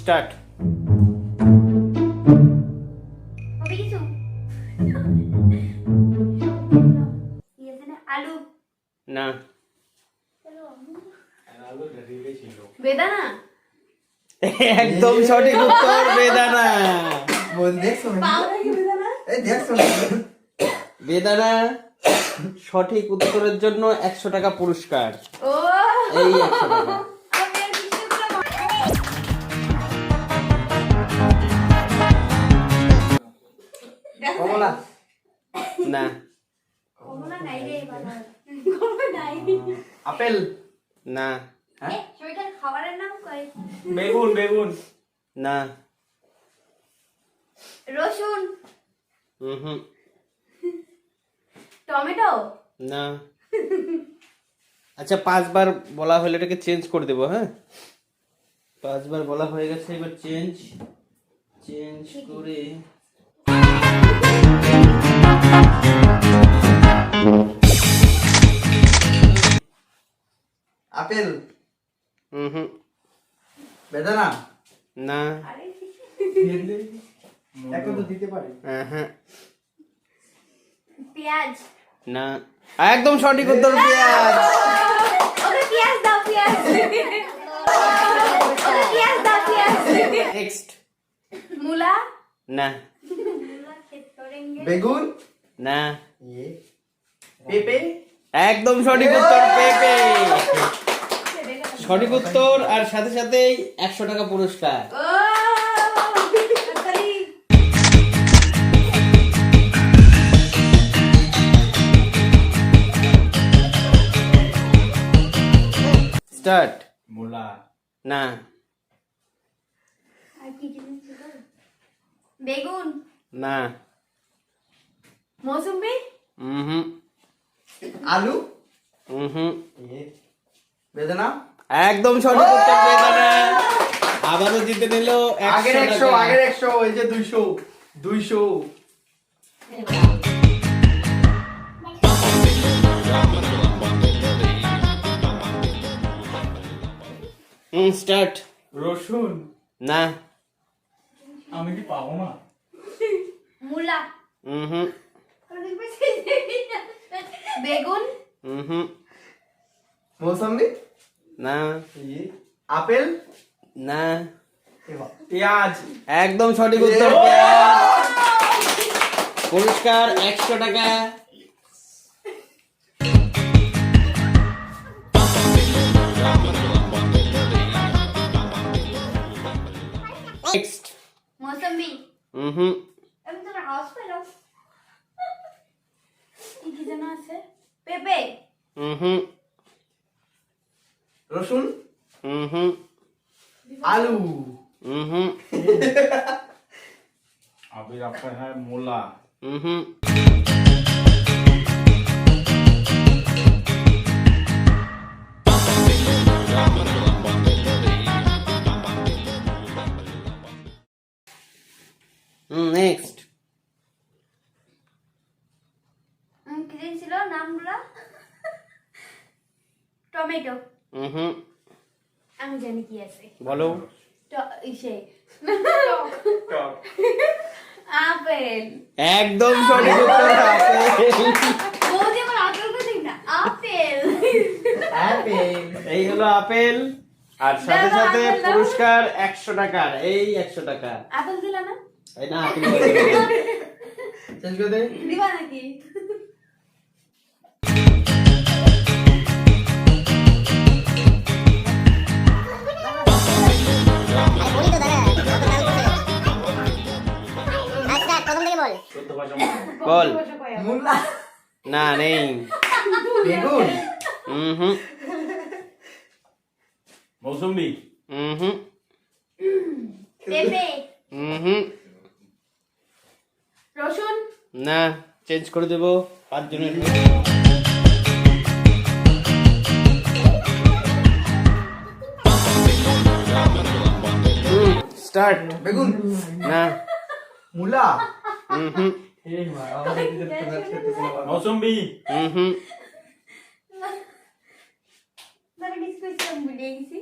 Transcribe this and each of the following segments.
Start. আলু না। বেদানা একদম সঠিক উত্তর, বেদানা। বেদানা সঠিক উত্তরের জন্য 100 টাকা পুরস্কার। ও এই 100 টাকা। কমলা না। কমলা নাই রে বাবা, কমলা নাই। আপেল না। সেটার খাবারের নাম কই? বেগুন বেগুন না। রসুন, হুম। টমেটো, না। আচ্ছা 5 বার বলা হলে এটাকে চেঞ্জ করে দেবো। হ্যাঁ 5 বার বলা হয়ে গেছে, এবার চেঞ্জ করে আপেল হুম। বেদানা না। আরে এখন তো দিতে পারি। হ্যাঁ। পেঁয়াজ, না। একদম সঠিক উত্তর, পেঁয়াজ। ওকে পেঁয়াজ দাও, পেঁয়াজ ওকে পেঁয়াজ দাও, পেঁয়াজ। নেক্সট। মূলা, না। মূলা খেত করেंगे। বেগুন না। পেঁপে একদম সঠিক উত্তর, পেঁপে। সঠিক উত্তর আর সাথে সাথেই 100 টাকা পুরস্কার। ও তাড়াতাড়ি। স্টার্ট। মূলা না। আর কি জিনিস ছিল? বেগুন, না। মৌসুমী, হুম। আলু হুম। বেদানা একদম সঠিক উত্তর, বেদানা। আবারও জিতে নিল 100 আগের 100 টাকা। আগের 100 এই যে 200 স্টার্ট। রসুন না। আমি কি পাবো না? মূলা, হুম। বেগুন, হুম। মৌসুমী না। আপেল না। পেঁয়াজ একদম সঠিক উত্তর, পেঁয়াজ। পুরস্কার 100 টাকা। নেক্সট। মৌসুমী, হুম। আমি তো হাউস পেলাম। কি যেন আছে? পেঁপে, হুম। রসুন হুম। আলু হুম। अभी आपका है मूला হুম। নেক্সট। কি যেন ছিল নামগুলো? টমেটো, হুম। আমি জানি কি আছে। বলো। ইসে আপেল। একদম সঠিক উত্তর, আপেল। বৌদি আমার আপেল কথা না, আপেল। আপেল এই হলো আপেল, আর সাথে দাদা, সাথে আপেল দাও। পুরস্কার 100 টাকার। এই 100 টাকা। আপেল দিলা না? এই না, আপেল চেঞ্জ করে দে দিবা নাকি? বল। মূলা না, নেই। বেগুন হুম। মৌসুমী হুম। পেঁপে, হুম। রসুন, না, চেঞ্জ করে দেব 5 জনের। স্টার্ট। বেগুন না। মূলা হুম। মৌসুমী হুম। মানে ডিসকুশন ভুলে গেছি।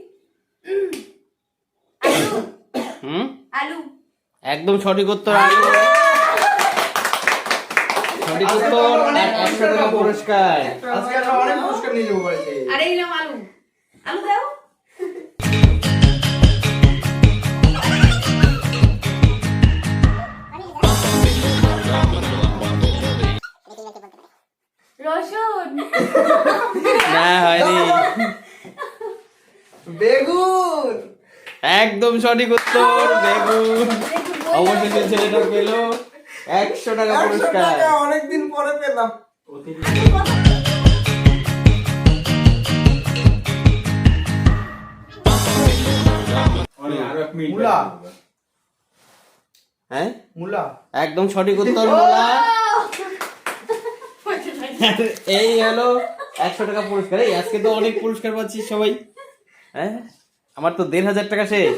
আলু, হুম আলু। একদম সঠিক উত্তর আলু। সঠিক উত্তর আর 100 টাকা পুরস্কার। আজকে আমরা অনেক পুরস্কার নিয়ে যাবো বাড়িতে। আরে এই নাও আলু। আলু দাও। রসুন। না হয়নি। বেগুন। একদম সঠিক উত্তর বেগুন। অবশেষে ছেলেটা পেল 100 টাকা 100 পুরস্কার। টাকা অনেকদিন পরে পেলাম। মূলা। হ্যাঁ মূলা। একদম সঠিক উত্তর মূলা। এই হলো 100 টাকা পুরস্কার। এই আজকে তো অনেক পুরস্কার পাচ্ছি সবাই। হ্যাঁ আমার তো 1500 টাকা শেষ।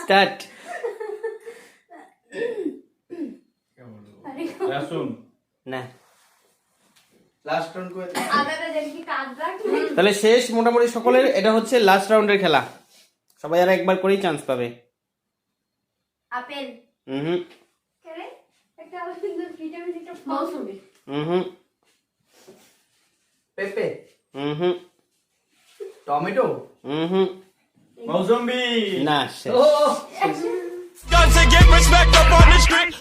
স্টার্ট। রসুন। না লাস্ট রাউন্ড করে আদাটা যেন কি কাজ রাখি। তাহলে শেষ মোটামুটি সকলের। এটা হচ্ছে লাস্ট রাউন্ডের খেলা। সবাই আর একবার করেই চান্স পাবে। আপেল। হুম কেরে একটা সুন্দর ভিটামিন একটা মৌসুমী। হুম পেঁপে। হুম টমেটো। হুম মৌসুম্বি। না শেষ। ও Guns to get respect up on the street.